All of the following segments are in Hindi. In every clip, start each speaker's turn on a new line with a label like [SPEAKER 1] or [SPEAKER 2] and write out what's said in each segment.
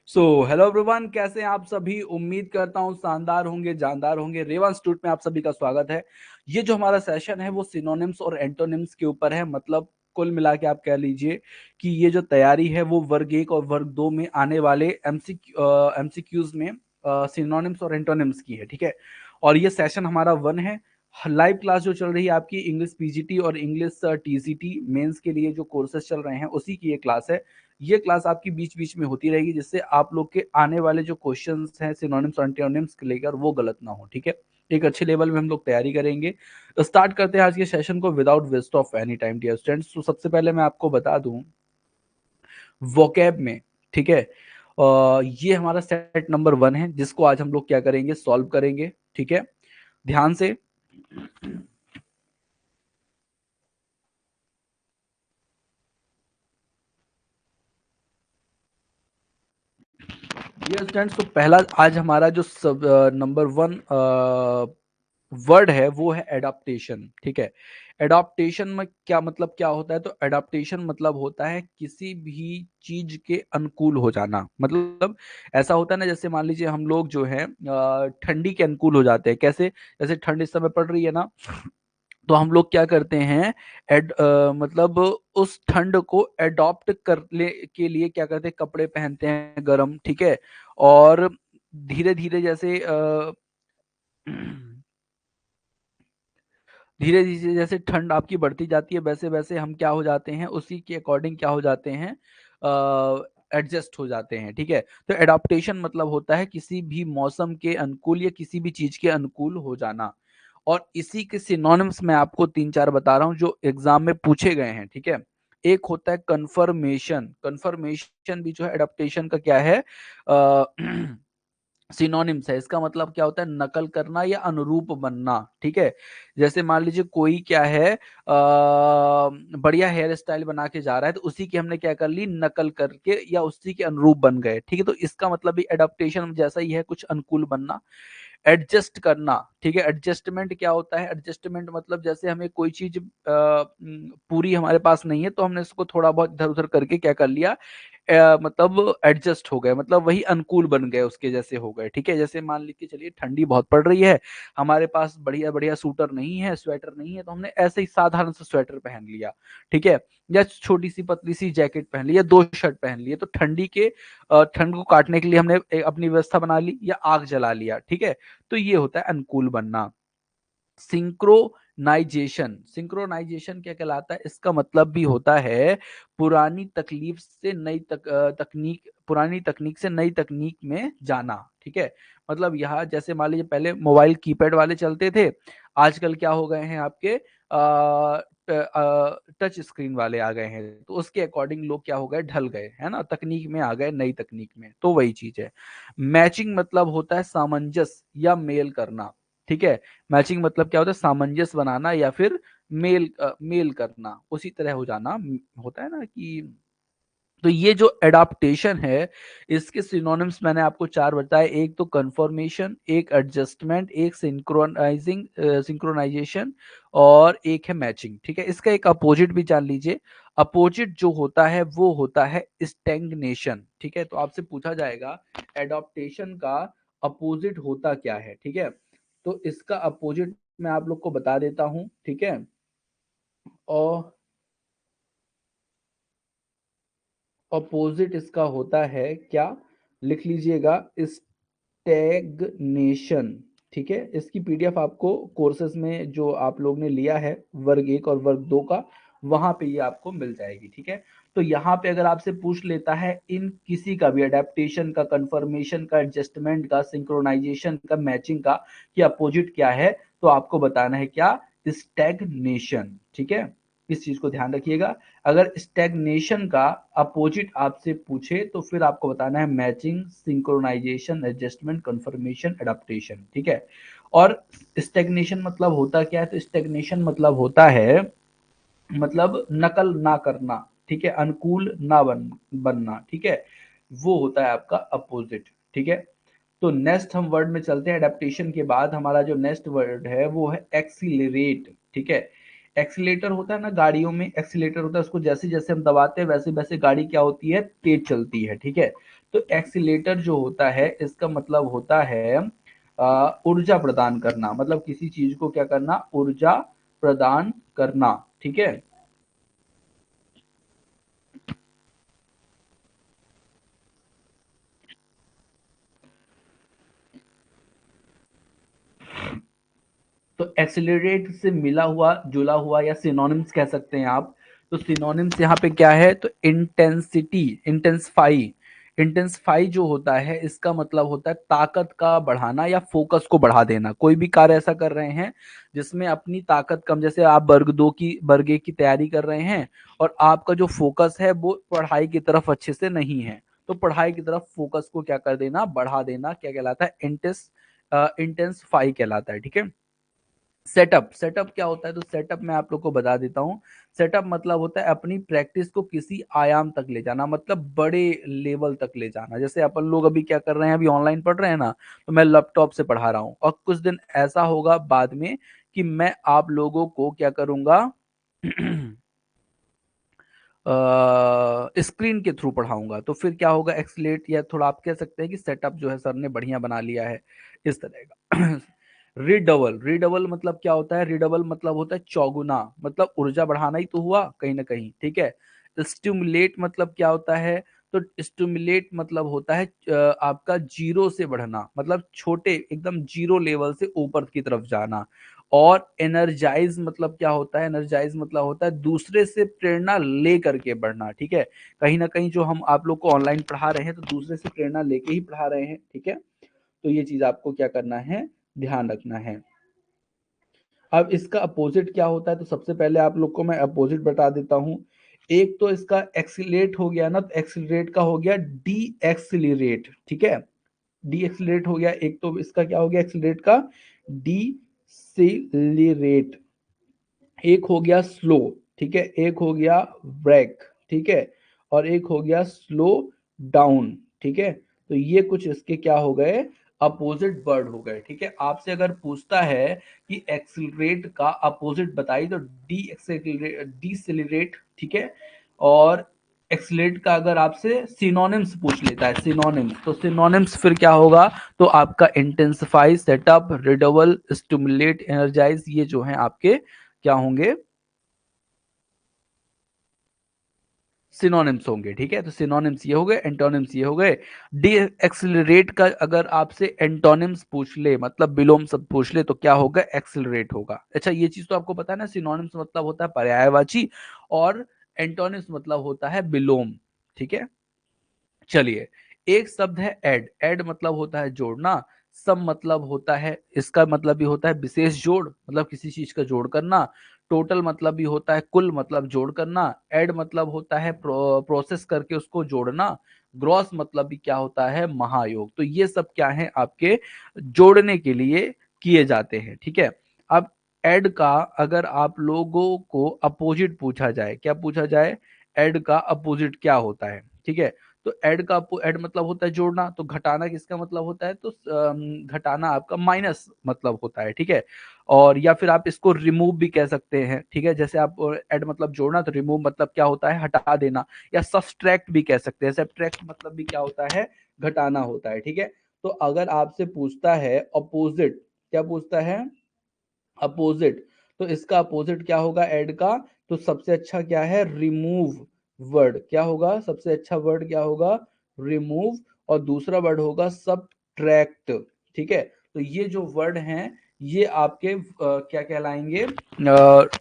[SPEAKER 1] हेलो एवरीवन, कैसे हैं आप सभी। उम्मीद करता हूं शानदार होंगे, जानदार होंगे। रेवा इंस्टीट्यूट में आप सभी का स्वागत है। ये जो हमारा सेशन है वो सिनोनिम्स और एंटोनिम्स के ऊपर है। मतलब कुल मिला के आप कह लीजिए कि ये जो तैयारी है वो वर्ग 1 और वर्ग 2 में आने वाले एमसीक्यूज में सिनोनिम्स और एंटोनिम्स की है, ठीक है। और ये सेशन हमारा 1 है। लाइव क्लास जो चल रही है आपकी इंग्लिश पीजीटी और इंग्लिश टीजीटी मेंस के लिए जो कोर्सेज चल रहे हैं उसी की ये क्लास है। ये क्लास आपकी बीच बीच में होती रहेगी, जिससे आप लोग के आने वाले जो क्वेश्चंस हैं सिनोनिम्स एंटोनिम्स के लेकर वो गलत ना हो, ठीक है। एक अच्छे लेवल में हम लोग तैयारी करेंगे। तो स्टार्ट करते हैं आज के सेशन को without waste of any time dear students. तो सबसे पहले मैं आपको बता दूं वोकैब में, ठीक है। ये हमारा सेट नंबर 1 है जिसको आज हम लोग क्या करेंगे, सॉल्व करेंगे, ठीक है। ध्यान से। ये स्टूडेंट्स, तो पहला आज हमारा जो सब नंबर 1 वर्ड है वो है एडाप्टेशन, ठीक है। एडाप्टेशन में क्या मतलब क्या होता है, तो एडाप्टेशन मतलब होता है किसी भी चीज के अनुकूल हो जाना। मतलब ऐसा होता है ना, जैसे मान लीजिए हम लोग जो है ठंडी के अनुकूल हो जाते हैं। कैसे? जैसे ठंड इस समय पड़ रही है ना, तो हम लोग क्या करते हैं, मतलब उस ठंड को एडॉप्ट करने के लिए क्या करते हैं, कपड़े पहनते हैं गर्म, ठीक है। और धीरे धीरे जैसे धीरे धीरे जैसे ठंड आपकी बढ़ती जाती है वैसे वैसे हम क्या हो जाते हैं, उसी के अकॉर्डिंग क्या हो जाते हैं, एडजस्ट हो जाते हैं, ठीक है। तो एडाप्टेशन मतलब होता है किसी भी मौसम के अनुकूल या किसी भी चीज के अनुकूल हो जाना। और इसी के सिनोनिम्स मैं आपको तीन चार बता रहा हूं जो एग्जाम में पूछे गए हैं, ठीक है। एक होता है कन्फर्मेशन। कन्फर्मेशन भी जो है एडाप्टेशन का क्या है, सिनोनिम्स है। इसका मतलब क्या होता है, नकल करना या अनुरूप बनना, ठीक है। जैसे मान लीजिए कोई क्या है, बढ़िया हेयर स्टाइल बना के जा रहा है, तो उसी की हमने क्या कर ली, नकल करके या उसी के अनुरूप बन गए, ठीक है। तो इसका मतलब भी एडाप्टेशन जैसा ही है, कुछ अनुकूल बनना। एडजस्ट करना, ठीक है। एडजस्टमेंट क्या होता है, एडजस्टमेंट मतलब जैसे हमें कोई चीज पूरी हमारे पास नहीं है तो हमने इसको थोड़ा बहुत इधर उधर करके क्या कर लिया, मतलब एडजस्ट हो गए, मतलब वही अनुकूल बन गए, उसके जैसे हो गए, ठीक है। जैसे मान लीजिए चलिए ठंडी बहुत पड़ रही है, हमारे पास बढ़िया बढ़िया सूटर नहीं है, स्वेटर नहीं है, तो हमने ऐसे ही साधारण सा स्वेटर पहन लिया, ठीक है। या छोटी सी पतली सी जैकेट पहन ली या दो शर्ट पहन लिए, तो ठंडी के ठंड को काटने के लिए हमने अपनी व्यवस्था बना ली या आग जला लिया, ठीक है। तो ये होता है अनुकूल बनना। सिंक्रोनाइजेशन। सिंक्रोनाइजेशन क्या कहलाता है, इसका मतलब भी होता है पुरानी तकलीफ से नई तकनीक, पुरानी तकनीक से नई तकनीक में जाना, ठीक है। मतलब यहाँ जैसे मान लीजिए पहले मोबाइल कीपैड वाले चलते थे, आजकल क्या हो गए हैं आपके टच स्क्रीन वाले आ गए हैं, तो उसके अकॉर्डिंग लोग क्या हो गए, ढल गए, है ना, तकनीक में आ गए, नई तकनीक में। तो वही चीज है। मैचिंग मतलब होता है सामंजस्य या मेल करना, ठीक है। मैचिंग मतलब क्या होता है, सामंजस्य बनाना या फिर मेल करना, उसी तरह हो जाना, होता है ना कि। तो ये जो एडाप्टेशन है, इसके सिनोनिम्स मैंने आपको चार बताए। एक तो कंफर्मेशन, एक एडजस्टमेंट, एक सिंक्रोनाइजेशन और एक है मैचिंग, ठीक है। इसका एक अपोजिट भी जान लीजिए। अपोजिट जो होता है वो होता है स्टैग्नेशन, ठीक है। तो आपसे पूछा जाएगा एडाप्टेशन का अपोजिट होता क्या है, ठीक है। तो इसका अपोजिट मैं आप लोग को बता देता हूं, ठीक है। और अपोजिट इसका होता है क्या, लिख लीजिएगा, स्टैग्नेशन, ठीक है। इसकी पीडीएफ आपको कोर्सेज में जो आप लोग ने लिया है वर्ग 1 और वर्ग 2 का, वहां पे ये आपको मिल जाएगी, ठीक है। तो यहाँ पे अगर आपसे पूछ लेता है इन किसी का भी, अडेप्टेशन का, कंफर्मेशन का, एडजस्टमेंट का, सिंक्रोनाइजेशन का, मैचिंग का, कि अपोजिट क्या है, तो आपको बताना है क्या, स्टैग्नेशन, ठीक है। इस चीज को ध्यान रखिएगा। अगर स्टैग्नेशन का अपोजिट आपसे पूछे तो फिर आपको बताना है matching, synchronisation, adjustment, conformation, adaptation, ठीक है। और स्टैग्नेशन मतलब होता क्या है, तो स्टैग्नेशन मतलब होता है, मतलब नकल ना करना, ठीक है, अनुकूल ना बनना, ठीक है। वो होता है आपका अपोजिट, ठीक है। तो नेक्स्ट हम वर्ड में चलते हैं। एडेप्टेशन के बाद हमारा जो नेक्स्ट वर्ड है वो है एक्सीलरेट, ठीक है। एक्सीलेटर होता है ना, गाड़ियों में एक्सीलेटर होता है, उसको जैसे जैसे हम दबाते हैं वैसे वैसे गाड़ी क्या होती है, तेज चलती है, ठीक है। तो एक्सीलेटर जो होता है इसका मतलब होता है ऊर्जा प्रदान करना, मतलब किसी चीज को क्या करना, ऊर्जा प्रदान करना, ठीक है। तो एक्सिलरेट से मिला हुआ जुला हुआ या सिनोनिम्स कह सकते हैं आप। तो सिनोनिम्स यहाँ पे क्या है, तो इंटेंसिटी, इंटेंसिफाई, इंटेंसिफाई जो होता है इसका मतलब होता है ताकत का बढ़ाना या फोकस को बढ़ा देना। कोई भी कार्य ऐसा कर रहे हैं जिसमें अपनी ताकत कम, जैसे आप वर्ग एक की तैयारी कर रहे हैं और आपका जो फोकस है वो पढ़ाई की तरफ अच्छे से नहीं है, तो पढ़ाई की तरफ फोकस को क्या कर देना, बढ़ा देना, क्या कहलाता है, इंटेंसिफाई कहलाता है, ठीक है। सेटअप, सेटअप क्या होता है, तो सेटअप मैं आप लोग को बता देता हूँ। सेटअप मतलब होता है अपनी प्रैक्टिस को किसी आयाम तक ले जाना, मतलब बड़े लेवल तक ले जाना। जैसे अपन लोग अभी क्या कर रहे हैं, अभी ऑनलाइन पढ़ रहे हैं ना, तो मैं लैपटॉप से पढ़ा रहा हूँ और कुछ दिन ऐसा होगा बाद में कि मैं आप लोगों को क्या करूंगा स्क्रीन के थ्रू पढ़ाऊंगा, तो फिर क्या होगा, एक्सलेट, या थोड़ा आप कह सकते हैं कि सेटअप जो है सर ने बढ़िया बना लिया है, इस तरह का। रिडबल, रिडबल मतलब क्या होता है, रिडबल मतलब होता है चौगुना, मतलब ऊर्जा बढ़ाना ही तो हुआ कहीं ना कहीं, ठीक है। स्टिमुलेट मतलब क्या होता है, तो स्टिमुलेट मतलब होता है आपका जीरो से बढ़ना, मतलब छोटे एकदम जीरो लेवल से ऊपर की तरफ जाना। और एनर्जाइज मतलब क्या होता है, एनर्जाइज मतलब होता है दूसरे से प्रेरणा ले करके बढ़ना, ठीक है। कहीं ना कहीं जो हम आप लोग को ऑनलाइन पढ़ा रहे हैं तो दूसरे से प्रेरणा लेके ही पढ़ा रहे हैं, ठीक है। तो ये चीज आपको क्या करना है, ध्यान रखना है। अब इसका अपोजिट क्या होता है, तो सबसे पहले आप लोग को मैं अपोजिट बता देता हूं। एक तो इसका एक्सिलेट हो गया ना, तो एक्सिलरेट का हो गया डी एक्सिलरेट, ठीक है। डी एक्सिलरेट हो गया, एक तो इसका क्या हो गया एक्सिलरेट का, डी सिलेरेट। एक हो गया स्लो, ठीक है, एक हो गया ब्रेक, ठीक है, और एक हो गया स्लो डाउन, ठीक है। तो ये कुछ इसके क्या हो गए, अपोजिट वर्ड हो गए, ठीक है। आपसे अगर पूछता है कि एक्सिलरेट का अपोजिट बताइए, तो डी एक्सिलरेट, डिसिलरेट, ठीक है। और एक्सिलरेट का अगर आपसे सिनोनिम्स पूछ लेता है, सिनोनिम्स, तो सिनोनिम्स फिर क्या होगा, तो आपका इंटेंसिफाई, सेटअप, रिडबल, स्टिमुलेट, एनर्जाइज, ये जो है आपके क्या होंगे, सिनोनिम्स होंगे, ठीक है। तो सिनोनिम्स ये हो गए, एंटोनिम्स ये हो गए। डी एक्सिलरेट का अगर आपसे एंटोनिम्स पूछ ले, मतलब विलोम शब्द पूछ ले, तो क्या होगा, एक्सिलरेट होगा। अच्छा, ये चीज तो आपको पता है ना, सिनोनिम्स मतलब होता है पर्यायवाची और एंटोनिम्स मतलब होता है विलोम, ठीक है। चलिए, एक शब्द है ऐड, ऐड मतलब होता है जोड़ना। सम मतलब होता है, इसका मतलब भी होता है विशेष जोड़, मतलब किसी चीज का जोड़ करना। टोटल मतलब भी होता है कुल, मतलब जोड़ करना। ऐड मतलब होता है प्रोसेस करके उसको जोड़ना। ग्रॉस मतलब भी क्या होता है, महायोग। तो ये सब क्या है, आपके जोड़ने के लिए किए जाते हैं, ठीक है। अब ऐड का अगर आप लोगों को अपोजिट पूछा जाए, क्या पूछा जाए, ऐड का अपोजिट क्या होता है, ठीक है। तो ऐड का, ऐड मतलब होता है जोड़ना, तो घटाना किसका मतलब होता है, तो घटाना आपका माइनस मतलब होता है, ठीक है। और या फिर आप इसको रिमूव भी कह सकते हैं, ठीक है। जैसे आप ऐड मतलब जोड़ना, तो रिमूव मतलब क्या होता है, हटा देना। या सब्सट्रैक्ट भी कह सकते हैं, सब्सट्रैक्ट मतलब भी क्या होता है, घटाना होता है, ठीक है। तो अगर आपसे पूछता है अपोजिट, क्या पूछता है, अपोजिट, तो इसका अपोजिट क्या होगा ऐड का, तो सबसे अच्छा क्या है, रिमूव वर्ड, क्या होगा सबसे अच्छा वर्ड, क्या होगा, रिमूव। और दूसरा वर्ड होगा सबट्रैक्ट, ठीक है। तो ये जो वर्ड हैं ये आपके क्या कहलाएंगे,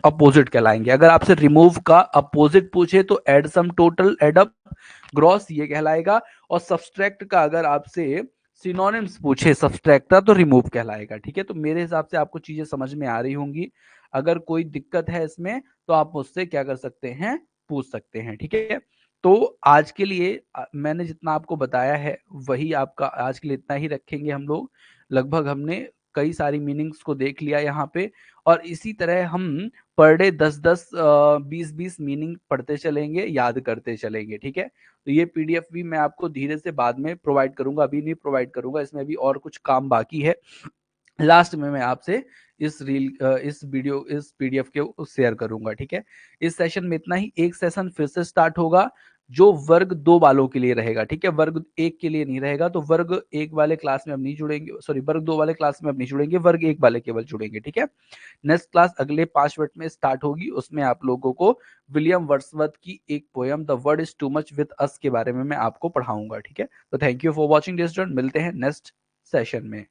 [SPEAKER 1] अपोजिट कहलाएंगे। अगर आपसे रिमूव का अपोजिट पूछे तो add sum, total, add up, gross, ये कहलाएगा। और सब्सट्रैक्ट का अगर आपसे सिनोनिम्स पूछे सब्सट्रैक्ट का, तो रिमूव कहलाएगा, ठीक है। तो मेरे हिसाब से आपको चीजें समझ में आ रही होंगी। अगर कोई दिक्कत है इसमें तो आप मुझसे क्या कर सकते हैं, पूछ सकते हैं, ठीक है। तो आज के लिए मैंने जितना आपको बताया है वही आपका आज के लिए इतना ही रखेंगे हम लोग। लगभग हमने कई सारी मीनिंग्स को देख लिया यहाँ पे। और इसी तरह हम पर डे 10-10 20-20 मीनिंग पढ़ते चलेंगे, याद करते चलेंगे, ठीक है। तो ये पीडीएफ भी मैं आपको धीरे से बाद में प्रोवाइड करूंगा, अभी नहीं प्रोवाइड करूंगा, इसमें भी और कुछ काम बाकी है। लास्ट में मैं आपसे इस वीडियो, इस पीडीएफ के शेयर करूंगा, ठीक है। इस सेशन में इतना ही, एक सेशन फिर से स्टार्ट होगा जो वर्ग 2 वालों के लिए रहेगा, ठीक है? वर्ग 1 के लिए नहीं रहेगा, तो वर्ग 1 वाले क्लास में अब नहीं जुड़ेंगे, सॉरी वर्ग 2 वाले क्लास में अब नहीं जुड़ेंगे, वर्ग 1 वाले केवल जुड़ेंगे, ठीक है? नेक्स्ट क्लास अगले 5 मिनट में स्टार्ट होगी, उसमें आप लोगों को विलियम वर्ड्सवर्थ की एक poem the world is too much with us के बारे में मैं आपको पढ़ाऊंगा, ठीक है? तो thank you for watching dear student, मिलते हैं नेक्स्ट सेशन में।